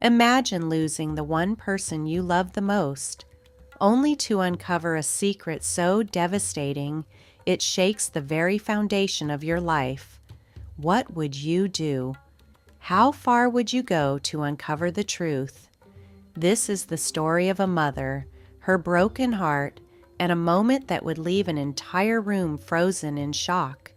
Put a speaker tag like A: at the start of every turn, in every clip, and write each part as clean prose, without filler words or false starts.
A: Imagine losing the one person you love the most, only to uncover a secret so devastating it shakes the very foundation of your life. What would you do? How far would you go to uncover the truth? This is the story of a mother, her broken heart, and a moment that would leave an entire room frozen in shock.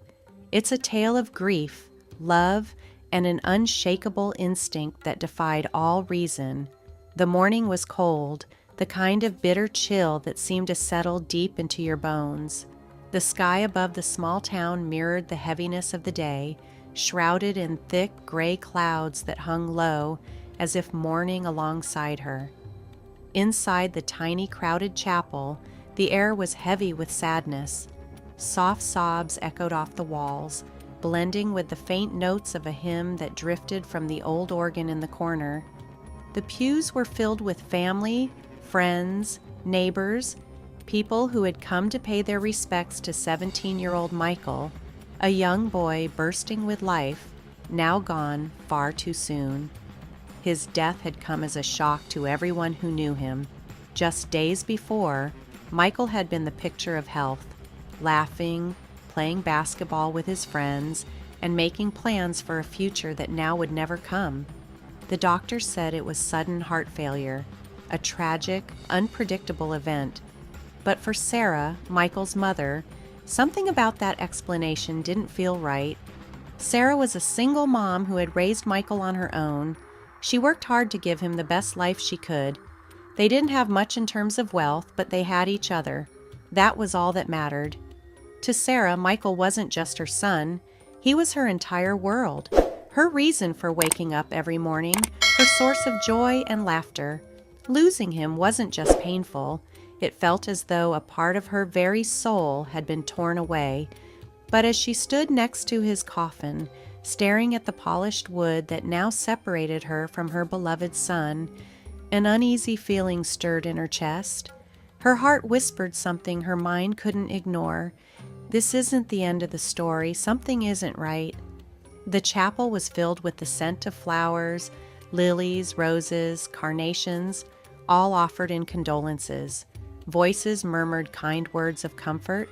A: It's a tale of grief, love, and an unshakable instinct that defied all reason. The morning was cold, the kind of bitter chill that seemed to settle deep into your bones. The sky above the small town mirrored the heaviness of the day, shrouded in thick gray clouds that hung low as if mourning alongside her. Inside the tiny crowded chapel, the air was heavy with sadness. Soft sobs echoed off the walls, blending with the faint notes of a hymn that drifted from the old organ in the corner. The pews were filled with family, friends, neighbors, people who had come to pay their respects to 17-year-old Michael, a young boy bursting with life, now gone far too soon. His death had come as a shock to everyone who knew him. Just days before, Michael had been the picture of health, laughing, playing basketball with his friends, and making plans for a future that now would never come. The doctor said it was sudden heart failure, a tragic, unpredictable event. But for Sarah, Michael's mother, something about that explanation didn't feel right. Sarah was a single mom who had raised Michael on her own. She worked hard to give him the best life she could. They didn't have much in terms of wealth, but they had each other. That was all that mattered. To Sarah, Michael wasn't just her son. He was her entire world, her reason for waking up every morning, her source of joy and laughter. Losing him wasn't just painful. It felt as though a part of her very soul had been torn away. But as she stood next to his coffin, staring at the polished wood that now separated her from her beloved son, an uneasy feeling stirred in her chest. Her heart whispered something her mind couldn't ignore. This isn't the end of the story. Something isn't right. The chapel was filled with the scent of flowers, lilies, roses, carnations, all offered in condolences. Voices murmured kind words of comfort.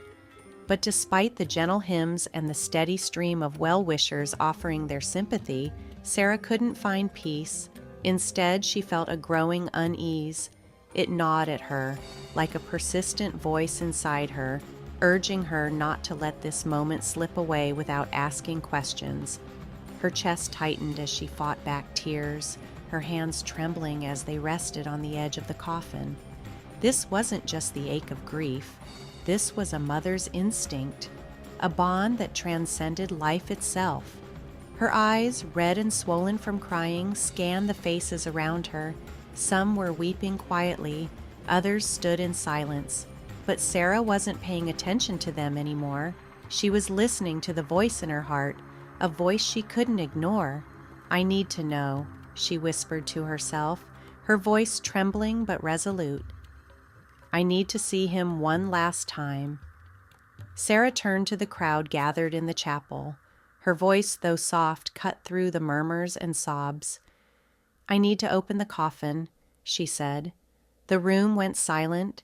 A: But despite the gentle hymns and the steady stream of well-wishers offering their sympathy, Sarah couldn't find peace. Instead, she felt a growing unease. It gnawed at her, like a persistent voice inside her, urging her not to let this moment slip away without asking questions. Her chest tightened as she fought back tears, her hands trembling as they rested on the edge of the coffin. This wasn't just the ache of grief. This was a mother's instinct, a bond that transcended life itself. Her eyes, red and swollen from crying, scanned the faces around her. Some were weeping quietly, others stood in silence. But Sarah wasn't paying attention to them anymore. She was listening to the voice in her heart, a voice she couldn't ignore. "I need to know," she whispered to herself, her voice trembling but resolute. "I need to see him one last time." Sarah turned to the crowd gathered in the chapel. Her voice, though soft, cut through the murmurs and sobs. "I need to open the coffin," she said. The room went silent.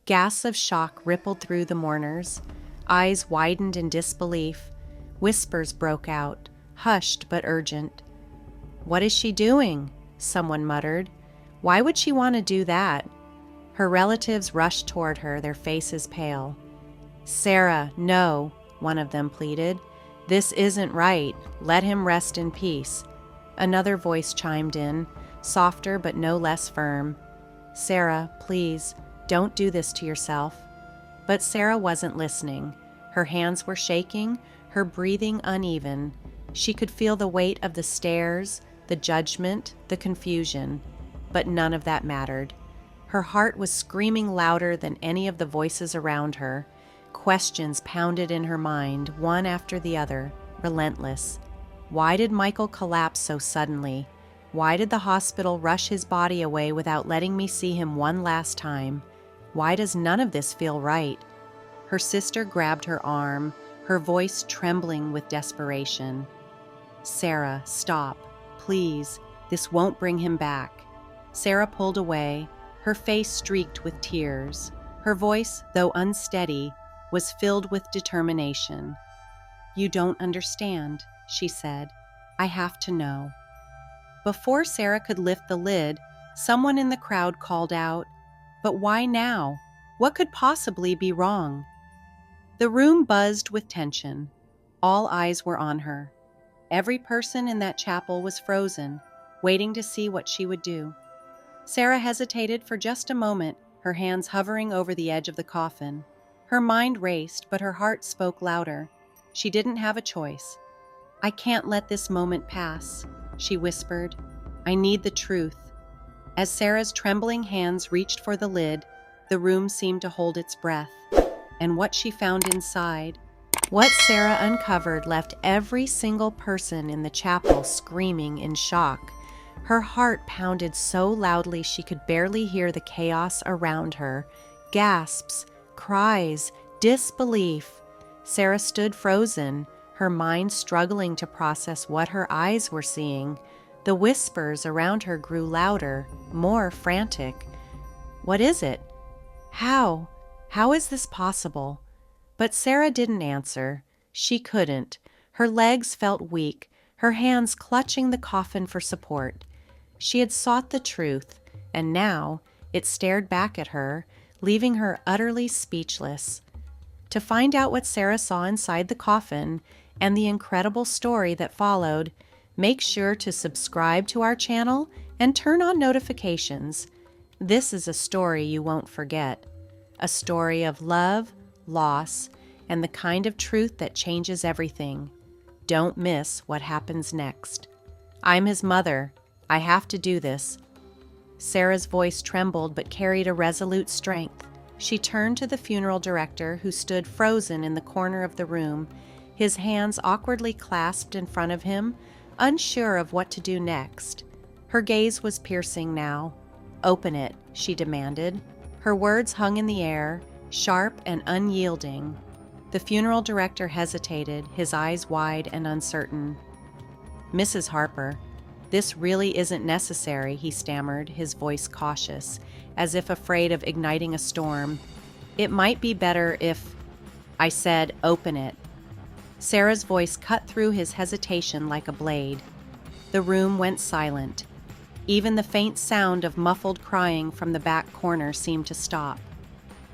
A: Gasps of shock rippled through the mourners. Eyes widened in disbelief. Whispers broke out, hushed but urgent. "What is she doing?" someone muttered. "Why would she want to do that?" Her relatives rushed toward her, their faces pale. "Sarah, no," one of them pleaded. "This isn't right. Let him rest in peace." Another voice chimed in, softer but no less firm. "Sarah, please, don't do this to yourself." But Sarah wasn't listening. Her hands were shaking, her breathing uneven. She could feel the weight of the stares, the judgment, the confusion. But none of that mattered. Her heart was screaming louder than any of the voices around her. Questions pounded in her mind, one after the other, relentless. Why did Michael collapse so suddenly? Why did the hospital rush his body away without letting me see him one last time? Why does none of this feel right? Her sister grabbed her arm, her voice trembling with desperation. "Sarah, stop. Please. This won't bring him back. Sarah pulled away, her face streaked with tears. Her voice, though unsteady, was filled with determination. "You don't understand," she said. "I have to know." Before Sarah could lift the lid, someone in the crowd called out, "But why now? What could possibly be wrong?" The room buzzed with tension. All eyes were on her. Every person in that chapel was frozen, waiting to see what she would do. Sarah hesitated for just a moment, her hands hovering over the edge of the coffin. Her mind raced, but her heart spoke louder. She didn't have a choice. "I can't let this moment pass," she whispered. "I need the truth." As Sarah's trembling hands reached for the lid, the room seemed to hold its breath. And what she found inside, what Sarah uncovered, left every single person in the chapel screaming in shock. Her heart pounded so loudly she could barely hear the chaos around her. Gasps, cries, disbelief. Sarah stood frozen, her mind struggling to process what her eyes were seeing. The whispers around her grew louder, more frantic. "What is it? How? How is this possible?" But Sarah didn't answer. She couldn't. Her legs felt weak, her hands clutching the coffin for support. She had sought the truth, and now it stared back at her, leaving her utterly speechless. To find out what Sarah saw inside the coffin and the incredible story that followed, make sure to subscribe to our channel and turn on notifications. This is a story you won't forget. A story of love, loss, and the kind of truth that changes everything. Don't miss what happens next. "I'm his mother. I have to do this." Sarah's voice trembled but carried a resolute strength. She turned to the funeral director, who stood frozen in the corner of the room, his hands awkwardly clasped in front of him, unsure of what to do next. Her gaze was piercing now. "Open it," she demanded. Her words hung in the air, sharp and unyielding. The funeral director hesitated, his eyes wide and uncertain. "Mrs. Harper, this really isn't necessary," he stammered, his voice cautious, as if afraid of igniting a storm. "It might be better if—" "I said, open it." Sarah's voice cut through his hesitation like a blade. The room went silent. Even the faint sound of muffled crying from the back corner seemed to stop.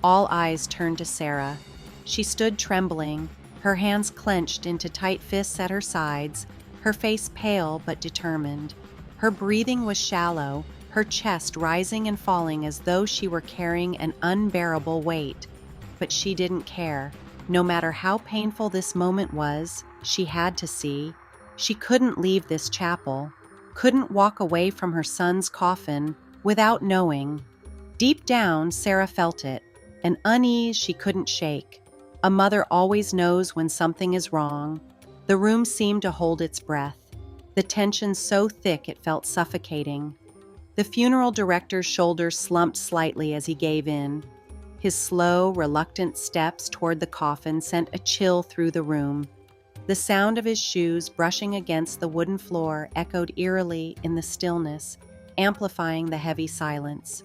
A: All eyes turned to Sarah. She stood trembling, her hands clenched into tight fists at her sides, her face pale but determined. Her breathing was shallow, her chest rising and falling as though she were carrying an unbearable weight. But she didn't care. No matter how painful this moment was, she had to see. She couldn't leave this chapel, couldn't walk away from her son's coffin without knowing. Deep down, Sarah felt it, an unease she couldn't shake. A mother always knows when something is wrong. The room seemed to hold its breath, the tension so thick it felt suffocating. The funeral director's shoulders slumped slightly as he gave in. His slow, reluctant steps toward the coffin sent a chill through the room. The sound of his shoes brushing against the wooden floor echoed eerily in the stillness, amplifying the heavy silence.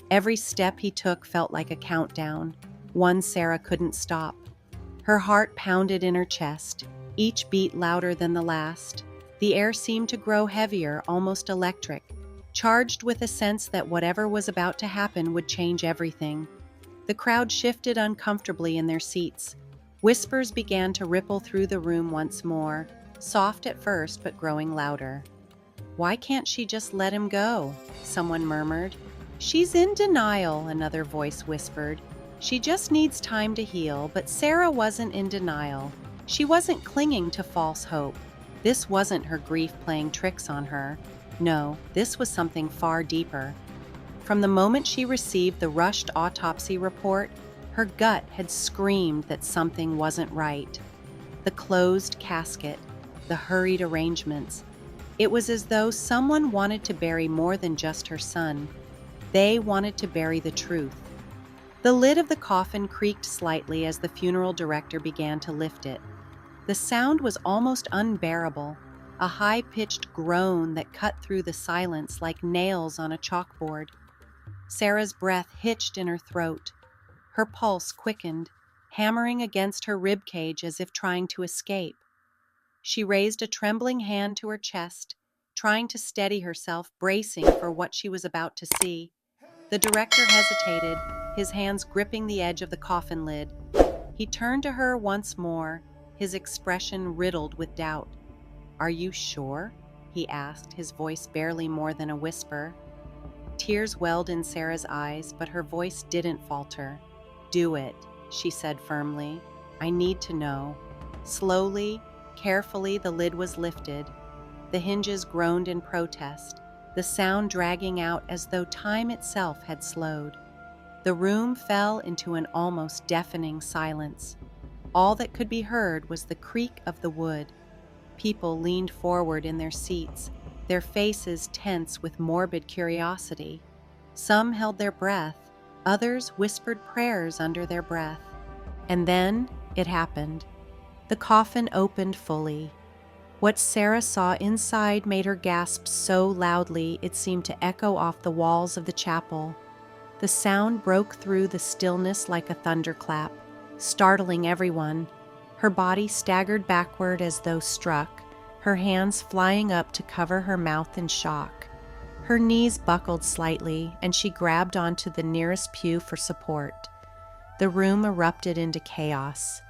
A: Every step he took felt like a countdown, one Sarah couldn't stop. Her heart pounded in her chest, each beat louder than the last. The air seemed to grow heavier, almost electric, charged with a sense that whatever was about to happen would change everything. The crowd shifted uncomfortably in their seats. Whispers began to ripple through the room once more, soft at first but growing louder. "Why can't she just let him go?" someone murmured. "She's in denial," another voice whispered. "She just needs time to heal." But Sarah wasn't in denial. She wasn't clinging to false hope. This wasn't her grief playing tricks on her. No, this was something far deeper. From the moment she received the rushed autopsy report, her gut had screamed that something wasn't right. The closed casket, the hurried arrangements. It was as though someone wanted to bury more than just her son. They wanted to bury the truth. The lid of the coffin creaked slightly as the funeral director began to lift it. The sound was almost unbearable, a high-pitched groan that cut through the silence like nails on a chalkboard. Sarah's breath hitched in her throat. Her pulse quickened, hammering against her rib cage as if trying to escape. She raised a trembling hand to her chest, trying to steady herself, bracing for what she was about to see. The director hesitated, his hands gripping the edge of the coffin lid. He turned to her once more, his expression riddled with doubt. "Are you sure?" he asked, his voice barely more than a whisper. Tears welled in Sarah's eyes, but her voice didn't falter. "Do it," she said firmly. "I need to know." Slowly, carefully, the lid was lifted. The hinges groaned in protest, the sound dragging out as though time itself had slowed. The room fell into an almost deafening silence. All that could be heard was the creak of the wood. People leaned forward in their seats, their faces tense with morbid curiosity. Some held their breath, others whispered prayers under their breath. And then it happened. The coffin opened fully. What Sarah saw inside made her gasp so loudly it seemed to echo off the walls of the chapel. The sound broke through the stillness like a thunderclap, startling everyone. Her body staggered backward as though struck, her hands flying up to cover her mouth in shock. Her knees buckled slightly, and she grabbed onto the nearest pew for support. The room erupted into chaos.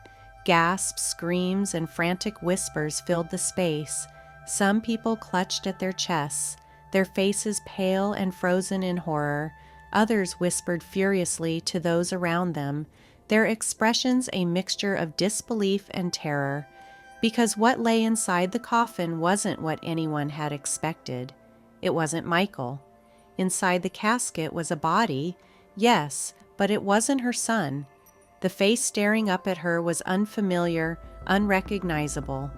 A: Gasps, screams, and frantic whispers filled the space. Some people clutched at their chests, their faces pale and frozen in horror. Others whispered furiously to those around them, their expressions a mixture of disbelief and terror, because what lay inside the coffin wasn't what anyone had expected. It wasn't Michael. Inside the casket was a body, yes, but it wasn't her son. The face staring up at her was unfamiliar, unrecognizable.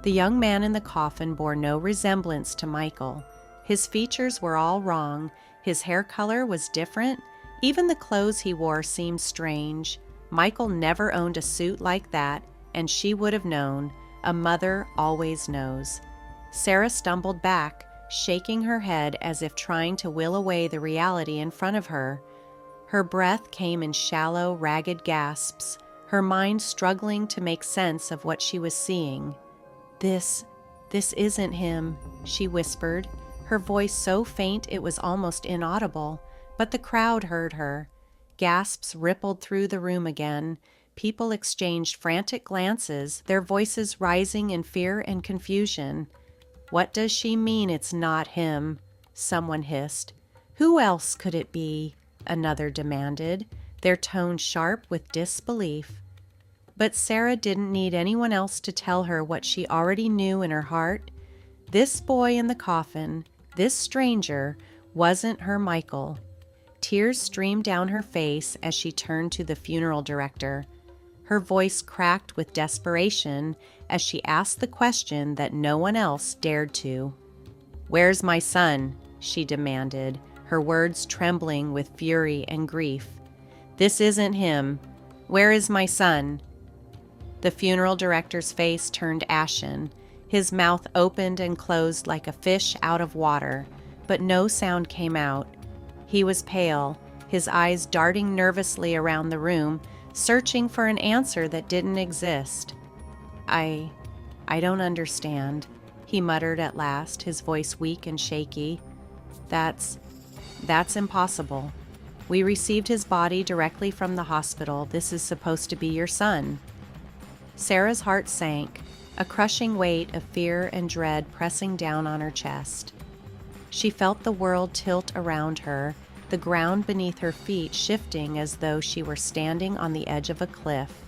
A: The young man in the coffin bore no resemblance to Michael. His features were all wrong, his hair color was different, even the clothes he wore seemed strange. Michael never owned a suit like that, and she would have known. A mother always knows. Sarah stumbled back, shaking her head as if trying to will away the reality in front of her. Her breath came in shallow, ragged gasps, her mind struggling to make sense of what she was seeing. This isn't him," she whispered, her voice so faint it was almost inaudible, but the crowd heard her. Gasps rippled through the room again. People exchanged frantic glances, their voices rising in fear and confusion. "What does she mean it's not him?" someone hissed. "Who else could it be?" another demanded, their tone sharp with disbelief. But Sarah didn't need anyone else to tell her what she already knew in her heart. This boy in the coffin, this stranger, wasn't her Michael. Tears streamed down her face as she turned to the funeral director. Her voice cracked with desperation as she asked the question that no one else dared to. "Where's my son?" she demanded, her words trembling with fury and grief. "This isn't him. Where is my son?" The funeral director's face turned ashen. His mouth opened and closed like a fish out of water, but no sound came out. He was pale, his eyes darting nervously around the room, searching for an answer that didn't exist. I don't understand," he muttered at last, his voice weak and shaky. That's impossible. We received his body directly from the hospital. This is supposed to be your son." Sarah's heart sank, a crushing weight of fear and dread pressing down on her chest. She felt the world tilt around her, the ground beneath her feet shifting as though she were standing on the edge of a cliff.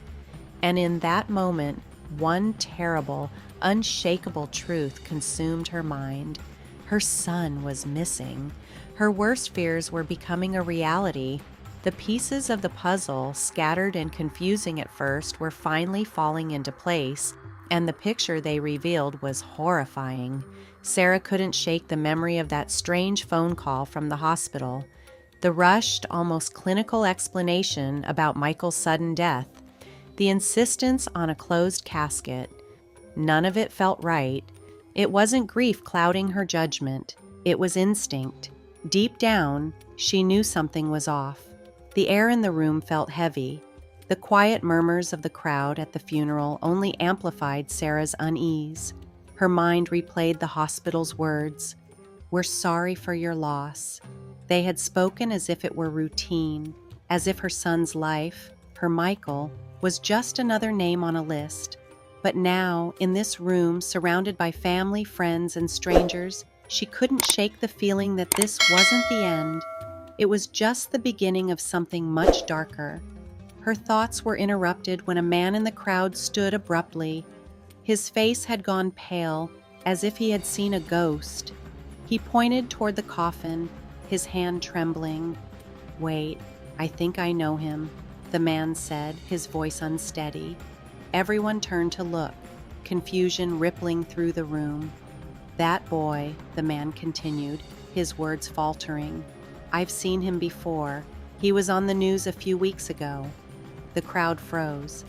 A: And in that moment, one terrible, unshakable truth consumed her mind. Her son was missing. Her worst fears were becoming a reality. The pieces of the puzzle, scattered and confusing at first, were finally falling into place, and the picture they revealed was horrifying. Sarah couldn't shake the memory of that strange phone call from the hospital, the rushed, almost clinical explanation about Michael's sudden death, the insistence on a closed casket. None of it felt right. It wasn't grief clouding her judgment. It was instinct. Deep down, she knew something was off. The air in the room felt heavy. The quiet murmurs of the crowd at the funeral only amplified Sarah's unease. Her mind replayed the hospital's words. "We're sorry for your loss." They had spoken as if it were routine, as if her son's life, her Michael, was just another name on a list. But now, in this room, surrounded by family, friends, and strangers, she couldn't shake the feeling that this wasn't the end. It was just the beginning of something much darker. Her thoughts were interrupted when a man in the crowd stood abruptly. His face had gone pale, as if he had seen a ghost. He pointed toward the coffin, his hand trembling. "Wait, I think I know him," the man said, his voice unsteady. Everyone turned to look, confusion rippling through the room. "That boy," the man continued, his words faltering. "I've seen him before. He was on the news a few weeks ago." The crowd froze.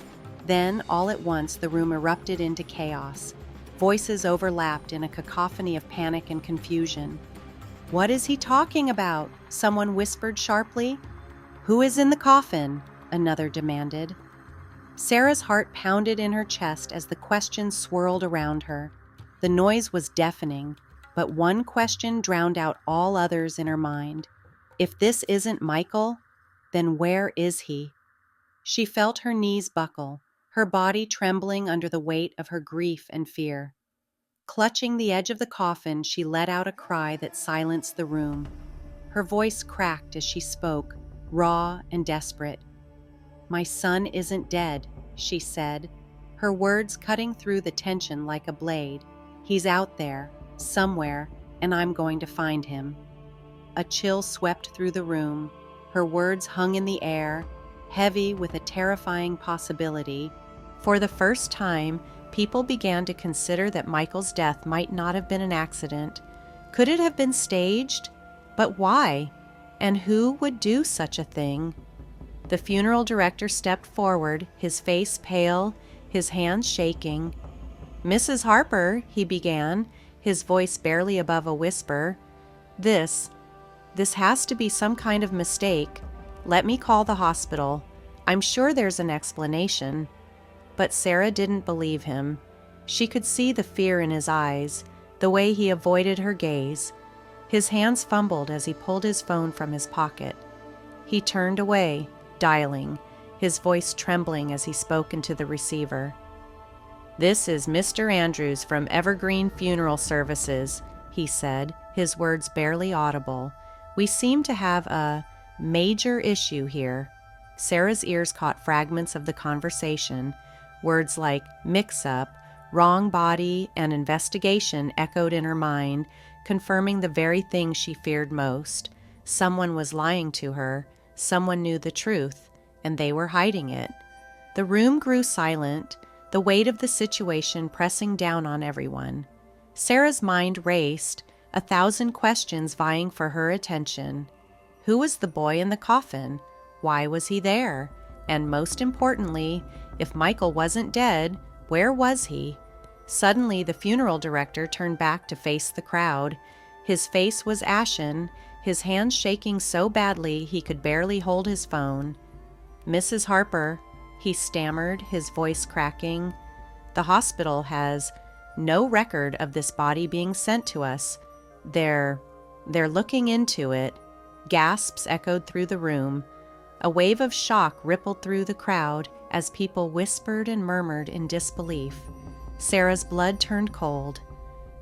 A: Then, all at once, the room erupted into chaos. Voices overlapped in a cacophony of panic and confusion. "What is he talking about?" someone whispered sharply. "Who is in the coffin?" another demanded. Sarah's heart pounded in her chest as the questions swirled around her. The noise was deafening, but one question drowned out all others in her mind. If this isn't Michael, then where is he? She felt her knees buckle, her body trembling under the weight of her grief and fear. Clutching the edge of the coffin, she let out a cry that silenced the room. Her voice cracked as she spoke, raw and desperate. "My son isn't dead," she said, her words cutting through the tension like a blade. "He's out there, somewhere, and I'm going to find him." A chill swept through the room. Her words hung in the air, heavy with a terrifying possibility. For the first time, people began to consider that Michael's death might not have been an accident. Could it have been staged? But why? And who would do such a thing? The funeral director stepped forward, his face pale, his hands shaking. "Mrs. Harper," he began, his voice barely above a whisper, This has to be some kind of mistake. Let me call the hospital. I'm sure there's an explanation." But Sarah didn't believe him. She could see the fear in his eyes, the way he avoided her gaze. His hands fumbled as he pulled his phone from his pocket. He turned away, dialing, his voice trembling as he spoke into the receiver. "This is Mr. Andrews from Evergreen Funeral Services," he said, his words barely audible. "We seem to have a major issue here." Sarah's ears caught fragments of the conversation. Words like mix-up, wrong body, and investigation echoed in her mind, confirming the very thing she feared most. Someone was lying to her. Someone knew the truth, and they were hiding it. The room grew silent, the weight of the situation pressing down on everyone. Sarah's mind raced, 1,000 questions vying for her attention. Who was the boy in the coffin? Why was he there? And most importantly, if Michael wasn't dead, where was he? Suddenly, the funeral director turned back to face the crowd. His face was ashen, his hands shaking so badly he could barely hold his phone. "Mrs. Harper," he stammered, his voice cracking, "the hospital has no record of this body being sent to us. They're looking into it." Gasps echoed through the room. A wave of shock rippled through the crowd as people whispered and murmured in disbelief. Sarah's blood turned cold.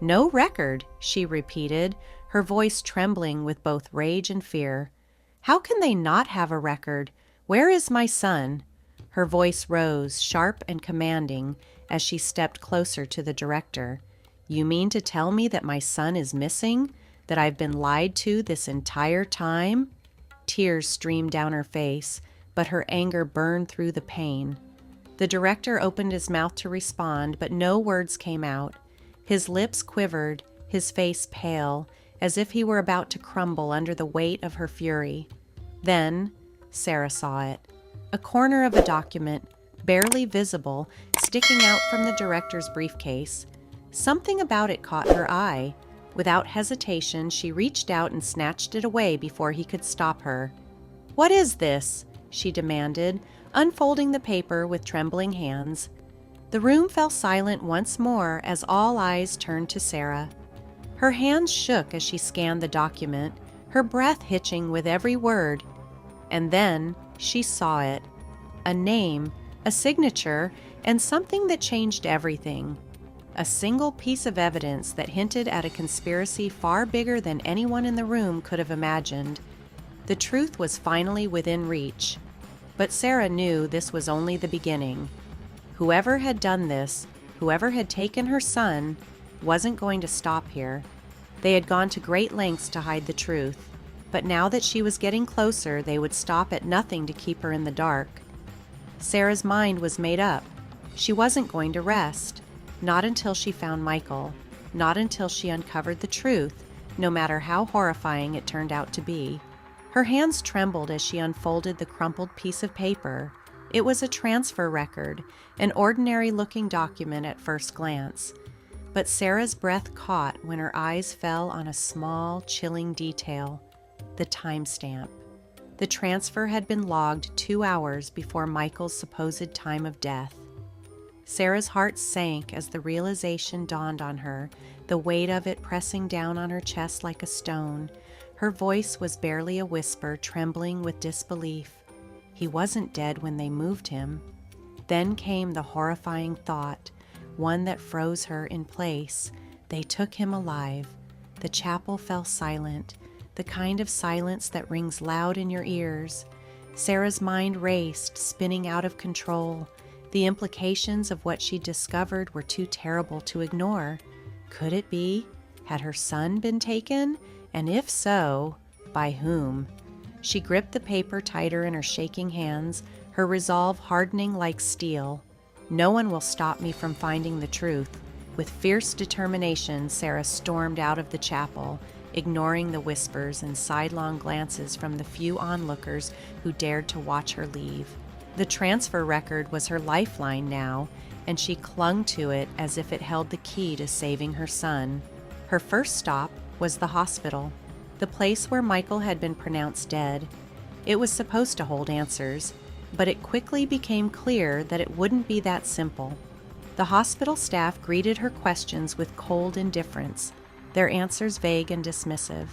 A: "No record," she repeated, her voice trembling with both rage and fear. "How can they not have a record? Where is my son?" Her voice rose, sharp and commanding, as she stepped closer to the director. "You mean to tell me that my son is missing? That I've been lied to this entire time?" Tears streamed down her face, but her anger burned through the pain. The director opened his mouth to respond, but no words came out. His lips quivered, his face pale, as if he were about to crumble under the weight of her fury. Then, Sarah saw it. A corner of a document, barely visible, sticking out from the director's briefcase. Something about it caught her eye. Without hesitation, she reached out and snatched it away before he could stop her. "What is this?" she demanded, unfolding the paper with trembling hands. The room fell silent once more as all eyes turned to Sarah. Her hands shook as she scanned the document, her breath hitching with every word. And then she saw it. A name, a signature, and something that changed everything. A single piece of evidence that hinted at a conspiracy far bigger than anyone in the room could have imagined. The truth was finally within reach. But Sarah knew this was only the beginning. Whoever had done this, whoever had taken her son, wasn't going to stop here. They had gone to great lengths to hide the truth, but now that she was getting closer, they would stop at nothing to keep her in the dark. Sarah's mind was made up. She wasn't going to rest. Not until she found Michael. Not until she uncovered the truth, no matter how horrifying it turned out to be. Her hands trembled as she unfolded the crumpled piece of paper. It was a transfer record, an ordinary-looking document at first glance. But Sarah's breath caught when her eyes fell on a small, chilling detail: the timestamp. The transfer had been logged 2 hours before Michael's supposed time of death. Sarah's heart sank as the realization dawned on her, the weight of it pressing down on her chest like a stone. Her voice was barely a whisper, trembling with disbelief. He wasn't dead when they moved him. Then came the horrifying thought, one that froze her in place. They took him alive. The chapel fell silent, the kind of silence that rings loud in your ears. Sarah's mind raced, spinning out of control. The implications of what she discovered were too terrible to ignore. Could it be? Had her son been taken? And if so, by whom? She gripped the paper tighter in her shaking hands, her resolve hardening like steel. No one will stop me from finding the truth. With fierce determination, Sarah stormed out of the chapel, ignoring the whispers and sidelong glances from the few onlookers who dared to watch her leave. The transfer record was her lifeline now, and she clung to it as if it held the key to saving her son. Her first stop was the hospital, the place where Michael had been pronounced dead. It was supposed to hold answers, but it quickly became clear that it wouldn't be that simple. The hospital staff greeted her questions with cold indifference, their answers vague and dismissive.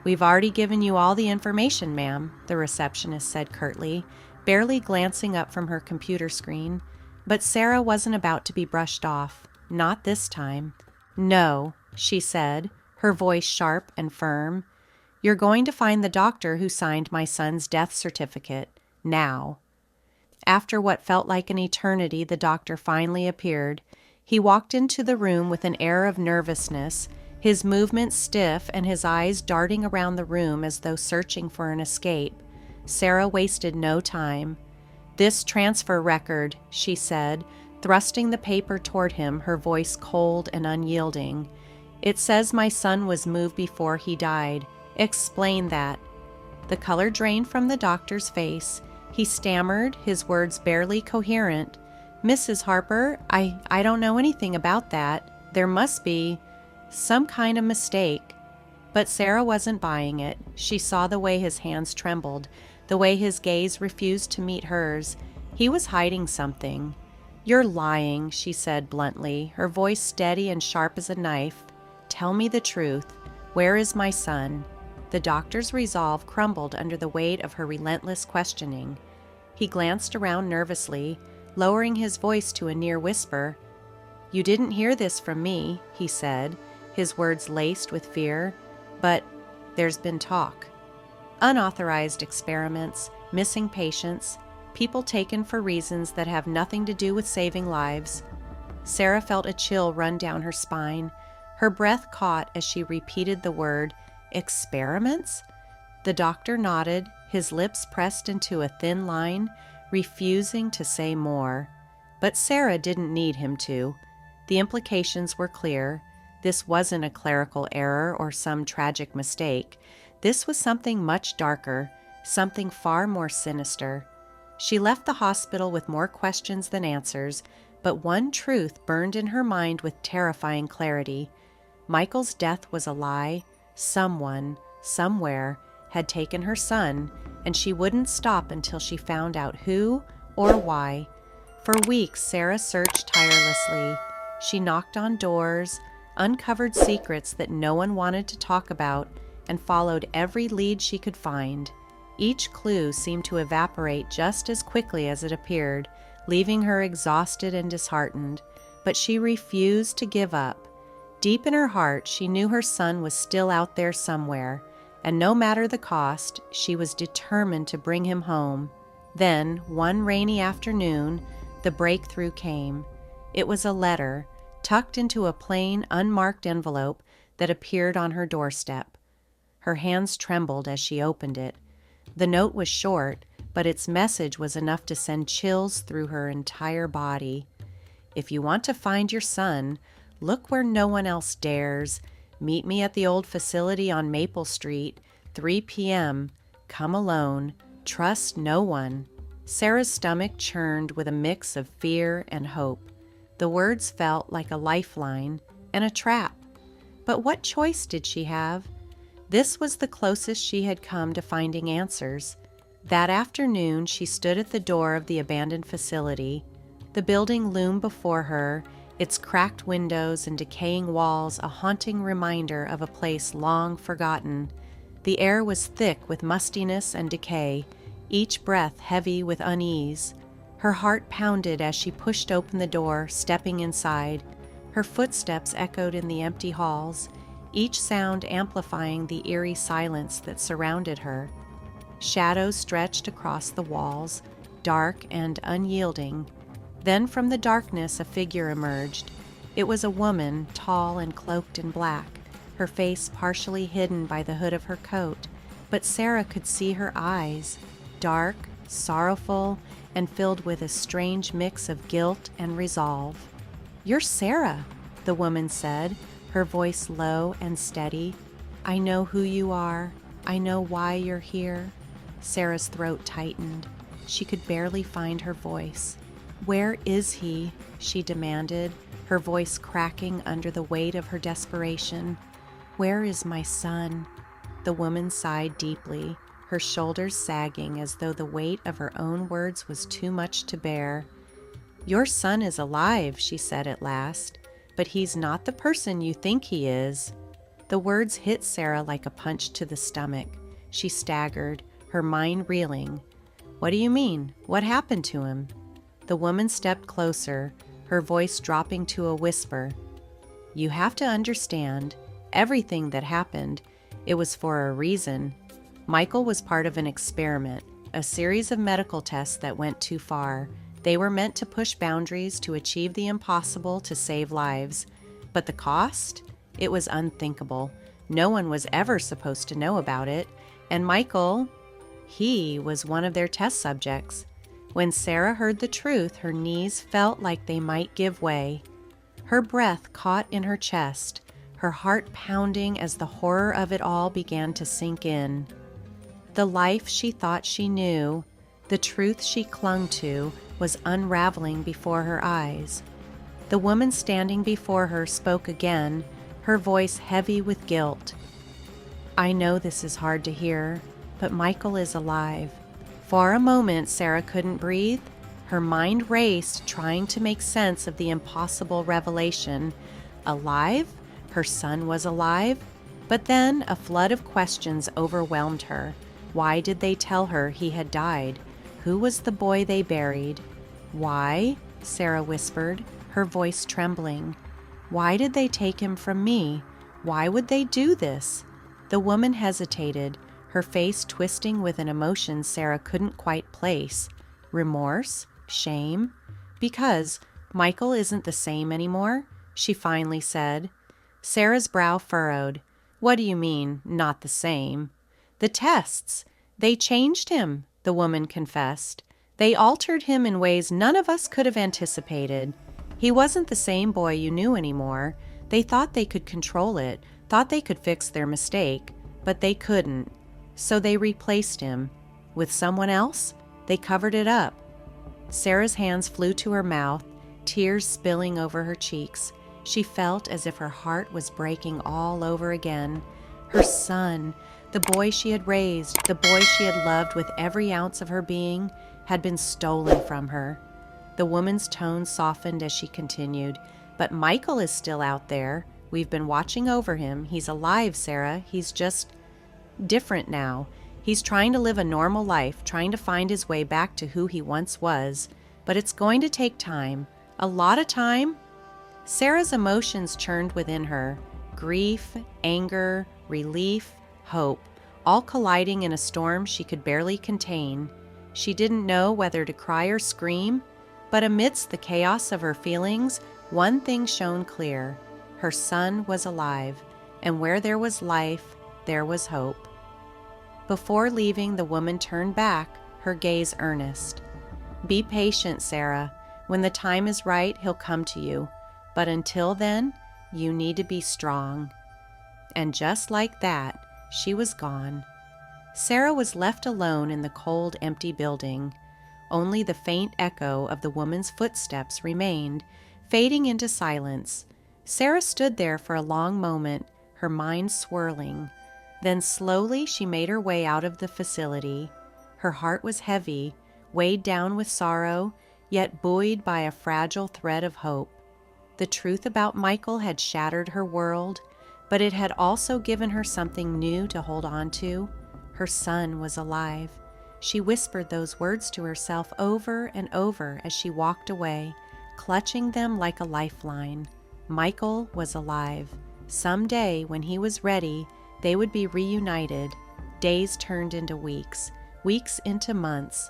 A: "We've already given you all the information, ma'am," the receptionist said curtly, barely glancing up from her computer screen. But Sarah wasn't about to be brushed off. Not this time. "No," she said, her voice sharp and firm. "You're going to find the doctor who signed my son's death certificate. Now." After what felt like an eternity, the doctor finally appeared. He walked into the room with an air of nervousness, his movements stiff and his eyes darting around the room as though searching for an escape. Sarah wasted no time. "This transfer record," she said, thrusting the paper toward him, her voice cold and unyielding. "It says my son was moved before he died. Explain that." The color drained from the doctor's face. He stammered, his words barely coherent. "Mrs. Harper, I don't know anything about that. There must be some kind of mistake." But Sarah wasn't buying it. She saw the way his hands trembled, the way his gaze refused to meet hers. He was hiding something. "You're lying," she said bluntly, her voice steady and sharp as a knife. "Tell me the truth. Where is my son?" The doctor's resolve crumbled under the weight of her relentless questioning. He glanced around nervously, lowering his voice to a near whisper. "You didn't hear this from me," he said, his words laced with fear, "but there's been talk. Unauthorized experiments, missing patients, people taken for reasons that have nothing to do with saving lives." Sarah felt a chill run down her spine. Her breath caught as she repeated the word, "Experiments?" The doctor nodded, his lips pressed into a thin line, refusing to say more. But Sarah didn't need him to. The implications were clear. This wasn't a clerical error or some tragic mistake. This was something much darker, something far more sinister. She left the hospital with more questions than answers, But one truth burned in her mind with terrifying clarity. Michael's death was a lie. Someone, somewhere, had taken her son, and she wouldn't stop until she found out who or why. For weeks, Sarah searched tirelessly. She knocked on doors, uncovered secrets that no one wanted to talk about, and followed every lead she could find. Each clue seemed to evaporate just as quickly as it appeared, leaving her exhausted and disheartened. But she refused to give up. Deep in her heart, she knew her son was still out there somewhere, and no matter the cost, she was determined to bring him home. Then, one rainy afternoon, the breakthrough came. It was a letter, tucked into a plain, unmarked envelope that appeared on her doorstep. Her hands trembled as she opened it. The note was short, but its message was enough to send chills through her entire body. If you want to find your son, look where no one else dares. Meet me at the old facility on Maple Street, 3 p.m. Come alone. Trust no one. Sarah's stomach churned with a mix of fear and hope. The words felt like a lifeline and a trap. But what choice did she have? This was the closest she had come to finding answers. That afternoon, she stood at the door of the abandoned facility. The building loomed before her, its cracked windows and decaying walls a haunting reminder of a place long forgotten. The air was thick with mustiness and decay, each breath heavy with unease. Her heart pounded as she pushed open the door, stepping inside. Her footsteps echoed in the empty halls, each sound amplifying the eerie silence that surrounded her. Shadows stretched across the walls, dark and unyielding. Then from the darkness a figure emerged. It was a woman, tall and cloaked in black, her face partially hidden by the hood of her coat, but Sarah could see her eyes, dark, sorrowful, and filled with a strange mix of guilt and resolve. "You're Sarah," the woman said, her voice low and steady. "I know who you are. I know why you're here." Sarah's throat tightened. She could barely find her voice. "Where is he?" she demanded, her voice cracking under the weight of her desperation. "Where is my son?" The woman sighed deeply, her shoulders sagging as though the weight of her own words was too much to bear. "Your son is alive," she said at last, "but he's not the person you think he is." The words hit Sarah like a punch to the stomach. She staggered, her mind reeling. "What do you mean? What happened to him?" The woman stepped closer, her voice dropping to a whisper. "You have to understand, everything that happened, it was for a reason. Michael was part of an experiment, a series of medical tests that went too far. They were meant to push boundaries to achieve the impossible to save lives. But the cost? It was unthinkable. No one was ever supposed to know about it. And Michael, he was one of their test subjects. When Sarah heard the truth, her knees felt like they might give way. Her breath caught in her chest, her heart pounding as the horror of it all began to sink in. The life she thought she knew, the truth she clung to, was unraveling before her eyes. The woman standing before her spoke again, her voice heavy with guilt. "I know this is hard to hear, but Michael is alive." For a moment, Sarah couldn't breathe. Her mind raced, trying to make sense of the impossible revelation. Alive? Her son was alive? But then a flood of questions overwhelmed her. Why did they tell her he had died? Who was the boy they buried? "Why?" Sarah whispered, her voice trembling. "Why did they take him from me? Why would they do this?" The woman hesitated, her face twisting with an emotion Sarah couldn't quite place. Remorse? Shame? "Because Michael isn't the same anymore," she finally said. Sarah's brow furrowed. "What do you mean, not the same?" "The tests. They changed him," the woman confessed. "They altered him in ways none of us could have anticipated. He wasn't the same boy you knew anymore. They thought they could control it, thought they could fix their mistake, but they couldn't. So they replaced him. With someone else? They covered it up." Sarah's hands flew to her mouth, tears spilling over her cheeks. She felt as if her heart was breaking all over again. Her son, the boy she had raised, the boy she had loved with every ounce of her being, had been stolen from her. The woman's tone softened as she continued, "But Michael is still out there. We've been watching over him. He's alive, Sarah. He's just different now. He's trying to live a normal life, trying to find his way back to who he once was. But it's going to take time. A lot of time." Sarah's emotions churned within her. Grief, anger, relief, hope, all colliding in a storm she could barely contain. She didn't know whether to cry or scream, but amidst the chaos of her feelings, one thing shone clear. Her son was alive, and where there was life, there was hope. Before leaving, the woman turned back, her gaze earnest. "Be patient, Sarah. When the time is right, he'll come to you. But until then, you need to be strong." And just like that, she was gone. Sarah was left alone in the cold, empty building. Only the faint echo of the woman's footsteps remained, fading into silence. Sarah stood there for a long moment, her mind swirling. Then slowly she made her way out of the facility. Her heart was heavy, weighed down with sorrow, yet buoyed by a fragile thread of hope. The truth about Michael had shattered her world, but it had also given her something new to hold on to. Her son was alive. She whispered those words to herself over and over as she walked away, clutching them like a lifeline. Michael was alive. Someday, when he was ready, they would be reunited. Days turned into weeks, weeks into months.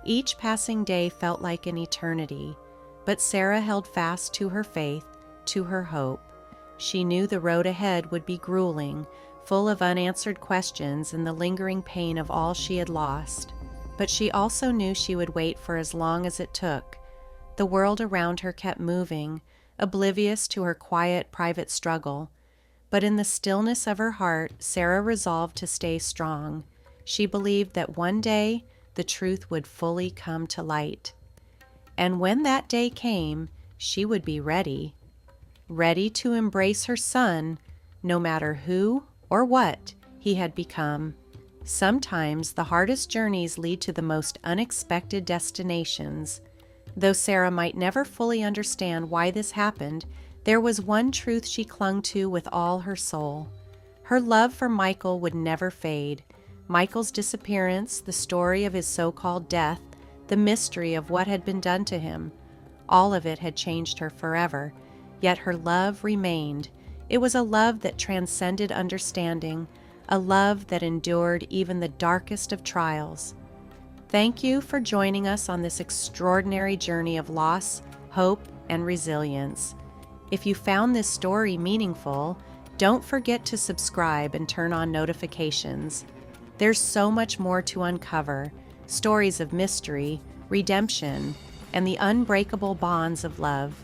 A: Each passing day felt like an eternity, but Sarah held fast to her faith, to her hope. She knew the road ahead would be grueling, full of unanswered questions and the lingering pain of all she had lost. But she also knew she would wait for as long as it took. The world around her kept moving, oblivious to her quiet, private struggle. But in the stillness of her heart, Sarah resolved to stay strong. She believed that one day the truth would fully come to light. And when that day came, she would be ready. Ready to embrace her son, no matter who or what he had become. Sometimes the hardest journeys lead to the most unexpected destinations. Though Sarah might never fully understand why this happened, there was one truth she clung to with all her soul. Her love for Michael would never fade. Michael's disappearance, the story of his so-called death, the mystery of what had been done to him, all of it had changed her forever. Yet her love remained. It was a love that transcended understanding, a love that endured even the darkest of trials. Thank you for joining us on this extraordinary journey of loss, hope, and resilience. If you found this story meaningful, don't forget to subscribe and turn on notifications. There's so much more to uncover, stories of mystery, redemption, and the unbreakable bonds of love.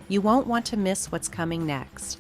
A: You won't want to miss what's coming next.